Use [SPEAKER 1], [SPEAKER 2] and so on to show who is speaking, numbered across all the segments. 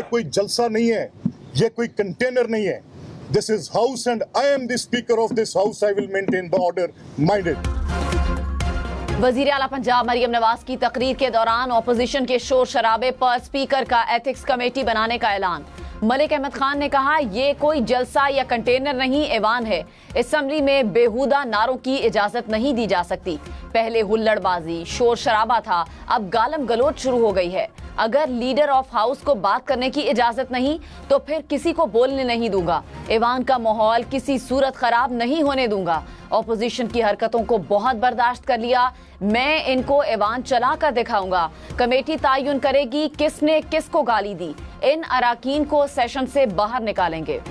[SPEAKER 1] कोई जलसा नहीं है, ये कोई कंटेनर नहीं है। This is house and I am the speaker of this house. I will maintain the order minded.
[SPEAKER 2] वजीर आला पंजाब मरियम नवाज की तकरीर के दौरान ऑपोजिशन के शोर शराबे पर स्पीकर का एथिक्स कमेटी बनाने का ऐलान। मलिक अहमद खान ने कहा, ये कोई जलसा या कंटेनर नहीं, ऐवान है। असेंबली में बेहुदा नारों की इजाजत नहीं दी जा सकती। पहले हुल्लड़बाजी, शोर शराबा था, अब गालम गलोच शुरू हो गई है। अगर लीडर ऑफ हाउस को बात करने की इजाजत नहीं तो फिर किसी को बोलने नहीं दूंगा। ऐवान का माहौल किसी सूरत खराब नहीं होने दूंगा। ऑपोजिशन की हरकतों को बहुत बर्दाश्त कर लिया, मैं इनको ऐवान चला कर दिखाऊंगा। कमेटी तायुन करेगी किसने किसको गाली दी। इन अराकीन को सेशन से बाहर निकालेंगे।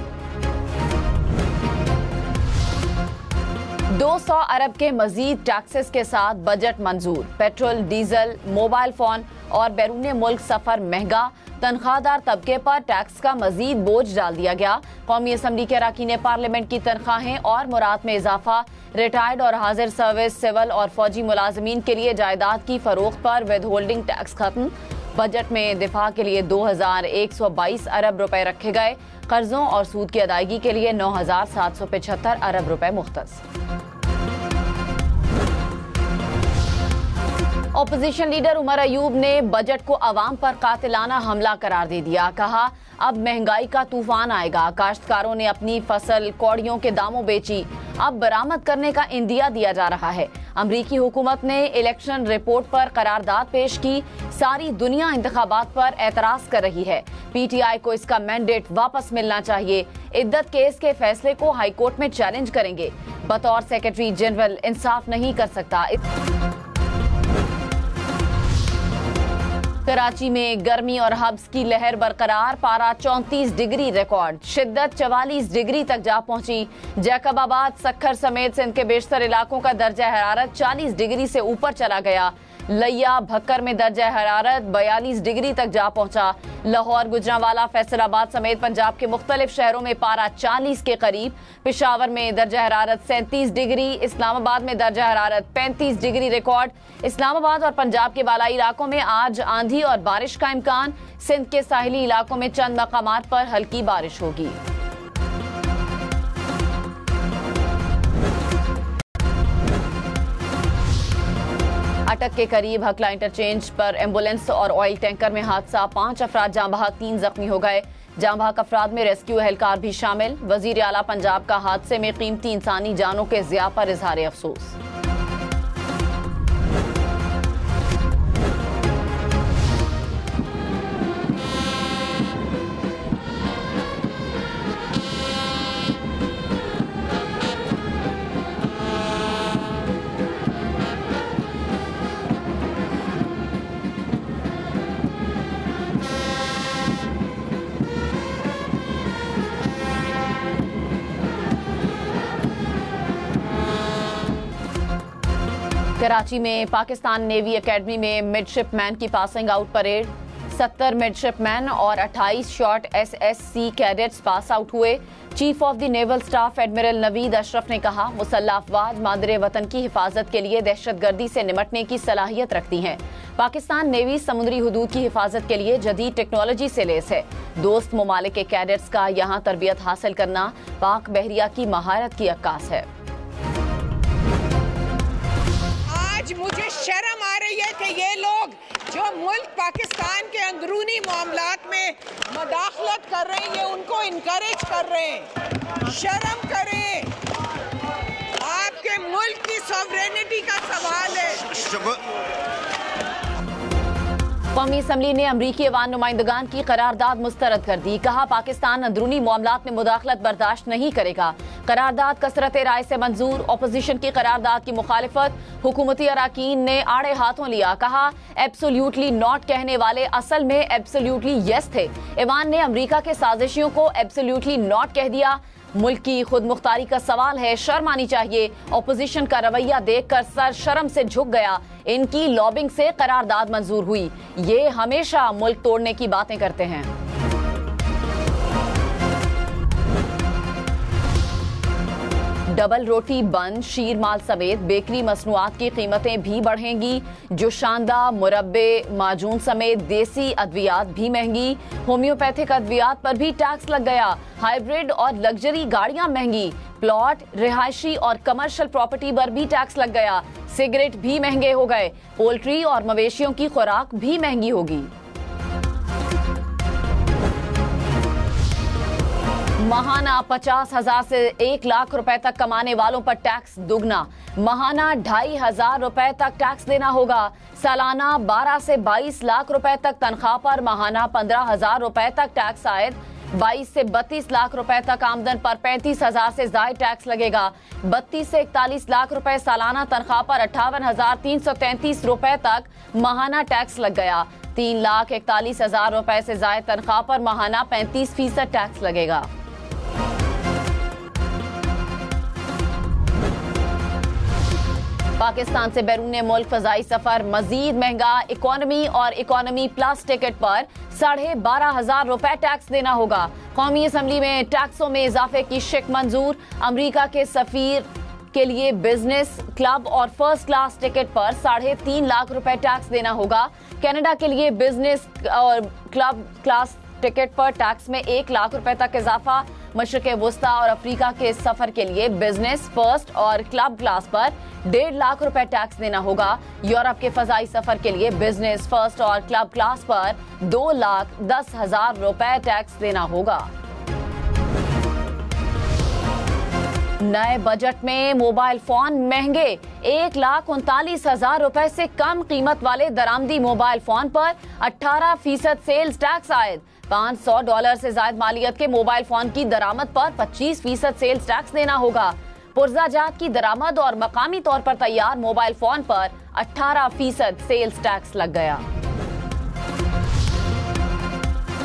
[SPEAKER 2] 200 अरब के मजीद टैक्सेस के साथ बजट मंजूर। पेट्रोल, डीजल, मोबाइल फोन और बैरून मुल्क सफर महंगा। तनख्वाहदार तबके पर टैक्स का मजीद बोझ डाल दिया गया। कौमी असम्बली के अरकान पार्लियामेंट की तनख्वाहें और मुराद में इजाफा। रिटायर्ड और हाजिर सर्विस, सिविल और फौजी मुलाजमीन के लिए जायदाद की फरोख्त पर विद होल्डिंग टैक्स खत्म। बजट में दिफा के लिए 2122 अरब रुपए रखे गए। कर्जों और सूद की अदायगी के लिए 9775 अरब रुपए मुख्तस। ऑपोजिशन लीडर उमर अयूब ने बजट को अवाम पर कातिलाना हमला करार दे दिया। कहा, अब महंगाई का तूफान आएगा। काश्तकारों ने अपनी फसल कौड़ियों के दामों बेची, अब बरामद करने का इंदिया दिया जा रहा है। अमरीकी हुकूमत ने इलेक्शन रिपोर्ट पर करारदाद पेश की। सारी दुनिया इंतखाबात पर एतराज कर रही है। पीटीआई को इसका मैंडेट वापस मिलना चाहिए। इद्दत केस के फैसले को हाईकोर्ट में चैलेंज करेंगे। बतौर सेक्रेटरी जनरल इंसाफ नहीं कर सकता। कराची में गर्मी और हब्स की लहर बरकरार। पारा 34 डिग्री रिकॉर्ड, शिद्दत 44 डिग्री तक जा पहुंची। जैकबाबाद, सक्खर समेत सिंध के बेशतर इलाकों का दर्जा हरारत 40 डिग्री से ऊपर चला गया। लिया, भक्कर में दर्जा हरारत 42 डिग्री तक जा पहुंचा। लाहौर, गुजरांवाला, फैसलाबाद समेत पंजाब के मुख्तलिफ शहरों में पारा 40 के करीब। पेशावर में दर्जा हरारत 37 डिग्री। इस्लामाबाद में दर्जा हरारत 35 डिग्री रिकॉर्ड। इस्लामाबाद और पंजाब के बालाई इलाकों में आज आंधी और बारिश का इम्कान। सिंध के साहिली इलाकों में चंद मकामात पर हल्की बारिश होगी। अटक के करीब हकला इंटरचेंज पर एम्बुलेंस और ऑयल टैंकर में हादसा। 5 अफराद जाँ बहक, 3 जख्मी हो गए। जाँ बहक अफराद में रेस्क्यू एहलकार भी शामिल। वजीर आला पंजाब का हादसे में कीमती इंसानी जानों के ज़िया पर इजहार अफसोस। कराची में पाकिस्तान नेवी एकेडमी में मिडशिपमैन की पासिंग आउट परेड। 70 मिडशिपमैन और 28 short SSC cadets pass out हुए। Chief of the naval staff admiral Naveed Ashraf ने कहा, मुसल्लह अफवाज मादरे वतन की हिफाजत के लिए दहशतगर्दी से निमटने की सलाहियत रखती हैं। पाकिस्तान नेवी समुद्री हुदूद की हिफाजत के लिए जदीद टेक्नोलॉजी से लैस है। दोस्त ममालिक के कैडेट्स का यहाँ तरबियत हासिल करना पाक बहरिया की महारत की अक्कास है।
[SPEAKER 3] आज मुझे शर्म आ रही है कि ये लोग जो मुल्क पाकिस्तान के अंदरूनी मामलात में मदाखलत कर रहे हैं, ये उनको इनकरेज कर रहे हैं। शर्म करें, आपके मुल्क की सॉवरेनिटी का सवाल है।
[SPEAKER 2] कौमी असम्बली ने अमरीकी अवान नुमाइंदगान की करारदाद मुस्तरद कर दी। कहा, पाकिस्तान अंदरूनी मामलात में मुदाखलत बर्दाश्त नहीं करेगा। करारदाद कसरत राय से मंजूर। अपोजिशन की करारदाद की मुखालिफत हुकूमती अराकीन ने आड़े हाथों लिया। कहा, एब्सोल्यूटली नॉट कहने वाले असल में एब्सोल्यूटली यस थे। ईवान ने अमरीका के साजिशियों को एब्सोल्यूटली नॉट कह दिया। मुल्क की खुद मुख्तारी का सवाल है, शर्म आनी चाहिए। अपोजिशन का रवैया देखकर सर शर्म से झुक गया। इनकी लॉबिंग से करारदाद मंजूर हुई। ये हमेशा मुल्क तोड़ने की बातें करते हैं। डबल रोटी बंद, शीर माल समेत बेकरी मसनूआत की कीमतें भी बढ़ेंगी। जोशांदा, मुरब्बे, माजून समेत देसी अद्वियात भी महंगी। होम्योपैथिक अद्वियात पर भी टैक्स लग गया। हाइब्रिड और लग्जरी गाड़ियां महंगी। प्लॉट, रिहायशी और कमर्शियल प्रॉपर्टी पर भी टैक्स लग गया। सिगरेट भी महंगे हो गए। पोल्ट्री और मवेशियों की खुराक भी महंगी होगी। महाना 50,000 से 1 लाख रुपए तक कमाने वालों पर टैक्स दुगना। महाना 2,500 रुपए तक टैक्स देना होगा। सालाना 12 से 22 लाख रुपए तक तनख्वाह पर महाना 15,000 रुपए तक टैक्स आयद। 22 से 32 लाख रुपए तक आमदन पर 35,000 से जायद टैक्स लगेगा। 32 से 41 लाख रुपए सालाना तनख्वाह पर 58,333 रुपए तक महाना टैक्स लग गया। 3,41,000 रुपए से जायद तनख्वाह पर महाना 35% टैक्स लगेगा। पाकिस्तान से बैरून मुल्क फजाई सफर मजीद महंगा। इकोनॉमी और इकोनॉमी प्लस टिकट पर 12,500 रुपए टैक्स देना होगा। कौमी असम्बली में टैक्सों में इजाफे की शिक मंजूर। अमेरिका के सफीर के लिए बिजनेस, क्लब और फर्स्ट क्लास टिकट पर 3.5 लाख रुपए टैक्स देना होगा। कनाडा के लिए बिजनेस और क्लब क्लास टिकट पर टैक्स में 1 लाख रुपए तक इजाफा। मशरिक़ वुस्ता और अफ्रीका के सफर के लिए बिजनेस, फर्स्ट और क्लब क्लास पर 1.5 लाख रुपए टैक्स देना होगा। यूरोप के फजाई सफर के लिए बिजनेस, फर्स्ट और क्लब क्लास पर 2,10,000 रुपए टैक्स देना होगा। नए बजट में मोबाइल फोन महंगे। 1,39,000 रुपए से कम कीमत वाले दरामदी मोबाइल फोन पर 18% सेल्स टैक्स आयद। $500 से ज्यादा मालियत के मोबाइल फोन की दरामद पर 25% सेल्स टैक्स देना होगा। पुर्जाजात की दरामद और मकामी तौर पर तैयार मोबाइल फोन पर 18% सेल्स टैक्स लग गया।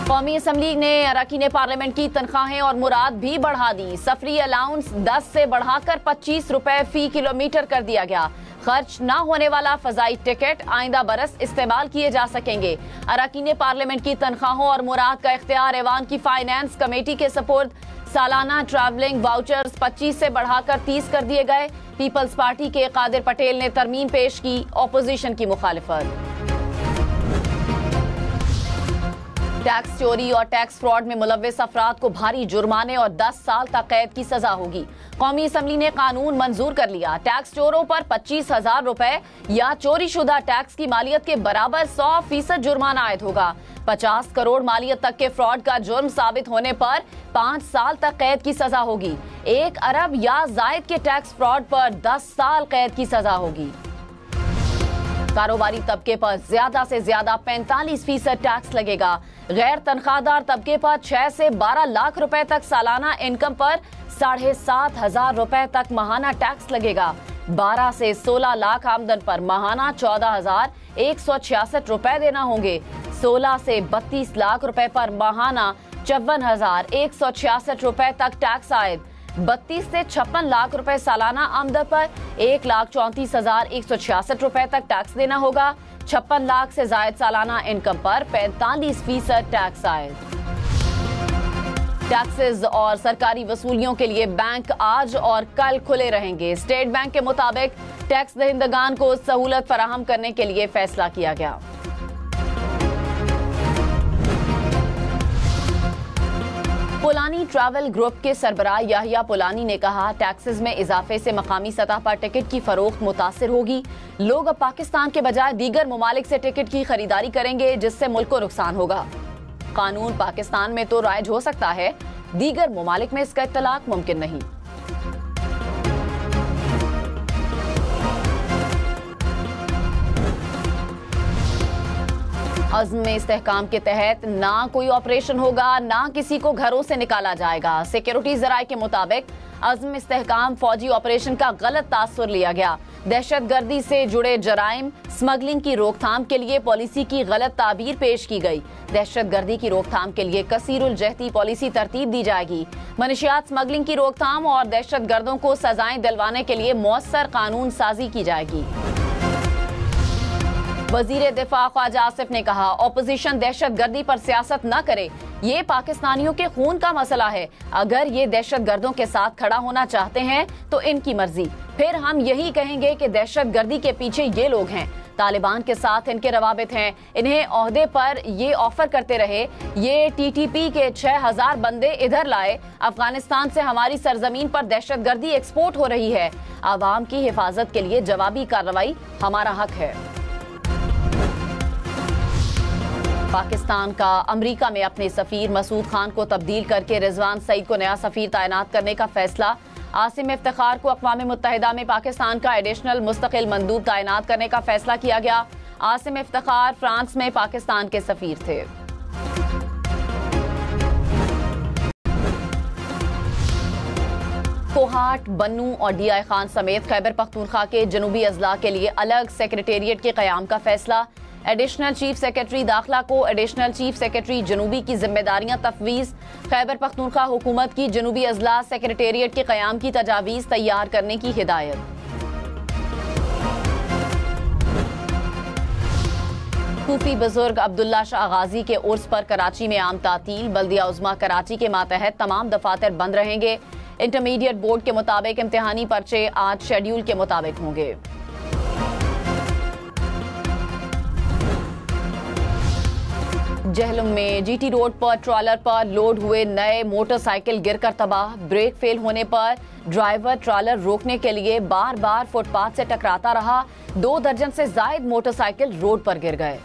[SPEAKER 2] कौमी असम्बली ने अरकान पार्लियामेंट की तनख्वाहें और मुराद भी बढ़ा दी। सफरी अलाउंस 10 से बढ़ाकर 25 रुपए फी किलोमीटर कर दिया गया। खर्च न होने वाला फजाई टिकट आइंदा बरस इस्तेमाल किए जा सकेंगे। अरकान पार्लियामेंट की तनख्वाहों और मुराद का इख्तियार ऐवान की फाइनेंस कमेटी के सपुर्द। सालाना ट्रैवलिंग वाउचर्स 25 से बढ़ाकर 30 कर दिए गए। पीपल्स पार्टी के कादिर पटेल ने तरमीम पेश की, ऑपोजिशन की मुखालिफत। टैक्स चोरी और टैक्स फ्रॉड में मुलव्विस अफराद को भारी जुर्माने और 10 साल तक कैद की सजा होगी। कौमी असम्बली ने कानून मंजूर कर लिया। टैक्स चोरों पर 25,000 रुपए या चोरी शुदा टैक्स की मालियत के बराबर 100% जुर्माना आयद होगा। 50 करोड़ मालियत तक के फ्रॉड का जुर्म साबित होने पर 5 साल तक कैद की सजा होगी। 1 अरब या जायद के टैक्स फ्रॉड पर 10 साल कैद की सजा होगी। कारोबारी तबके पर ज्यादा से ज्यादा 45% टैक्स लगेगा। गैर तनख्वाहदार तबके पर 6 से 12 लाख रुपए तक सालाना इनकम पर 7,500 रुपए तक माहाना टैक्स लगेगा। 12 से 16 लाख आमदन पर माहाना 14,166 रुपए देना होंगे। 16 से 32 लाख रुपए पर माहाना 54,166 रुपए तक टैक्स आयद। 32 से 56 लाख रुपए सालाना आमदन पर 1,34,166 रुपए तक टैक्स देना होगा। 56 लाख से जायद सालाना इनकम पर 45% टैक्स आयद। टैक्सेस और सरकारी वसूलियों के लिए बैंक आज और कल खुले रहेंगे। स्टेट बैंक के मुताबिक टैक्स दहिंदगान को सहूलत फराहम करने के लिए फैसला किया गया। पुलानी ट्रैवल ग्रुप के सरबराह याहिया पुलानी ने कहा, टैक्सेस में इजाफे से मकामी सतह पर टिकट की फरोख्त मुतासिर होगी। लोग अब पाकिस्तान के बजाय दीगर ममालिक से टिकट की खरीदारी करेंगे, जिससे मुल्क को नुकसान होगा। कानून पाकिस्तान में तो राइज हो सकता है, दीगर ममालिक में इसका इत्तलाक मुमकिन नहीं। अज़्म इस्तेहकाम के तहत ना कोई ऑपरेशन होगा, ना किसी को घरों से निकाला जाएगा। सिक्योरिटी जराये के मुताबिक अज़्म इस्तेहकाम फौजी ऑपरेशन का गलत तासुर लिया गया। दहशतगर्दी से जुड़े जराइम, स्मगलिंग की रोकथाम के लिए पॉलिसी की गलत ताबीर पेश की गई। दहशतगर्दी की रोकथाम के लिए कसीरुल जहती पॉलिसी तरतीब दी जाएगी। मनशियात स्मगलिंग की रोकथाम और दहशतगर्दों को सजाएं दिलवाने के लिए मौसर कानून साजी की जाएगी। वजीर दिफा ख्वाजा आसिफ ने कहा, ऑपोजिशन दहशतगर्दी पर सियासत न करे, ये पाकिस्तानियों के खून का मसला है। अगर ये दहशतगर्दों के साथ खड़ा होना चाहते हैं तो इनकी मर्जी, फिर हम यही कहेंगे कि दहशतगर्दी के पीछे ये लोग हैं, तालिबान के साथ इनके रवाबित हैं, इन्हें ओहदे पर ये ऑफर करते रहे, ये टीटीपी के 6000 बंदे इधर लाए, अफगानिस्तान से हमारी सरजमीन पर दहशतगर्दी एक्सपोर्ट हो रही है। आवाम की हिफाजत के लिए जवाबी कार्रवाई हमारा हक है। पाकिस्तान का अमेरिका में अपने सफीर मसूद खान को तब्दील करके रिजवान सईद को नया सफीर तैनात करने का फैसला। आसिम इफ्तिखार को अक़वाम मुत्तहिदा में पाकिस्तान का एडिशनल मुस्तकिल मंदूब तैनात करने का फैसला किया गया। आसिम इफ्तिखार फ्रांस में पाकिस्तान के सफीर थे। कोहाट, बन्नू और डीआई खान समेत खैबर पख्तूनख्वा के जनूबी अजला के लिए अलग सेक्रेटेरिएट के क़याम का फैसला। एडिशनल चीफ सेक्रेटरी दाखिला को एडिशनल चीफ सेक्रेटरी जनूबी की जिम्मेदारियां तफवीज़। खैबर पख्तूनख्वा हुकूमत की जनूबी अजला सेक्रेटेरिएट के क़याम की तजावीज़ तैयार करने की हिदायत। सूफी बुजुर्ग अब्दुल्ला शाह गाजी के उर्स पर कराची में आम तातील। बल्दिया उज़्मा कराची के मातहत तमाम दफातर बंद रहेंगे। इंटरमीडिएट बोर्ड के मुताबिक इम्तिहानी पर्चे आज शेड्यूल के मुताबिक होंगे। जहलम में जीटी रोड पर ट्रॉलर पर लोड हुए नए मोटरसाइकिल गिरकर तबाह। ब्रेक फेल होने पर ड्राइवर ट्रॉलर रोकने के लिए बार बार फुटपाथ से टकराता रहा। 2 दर्जन से जायद मोटरसाइकिल रोड पर गिर गए।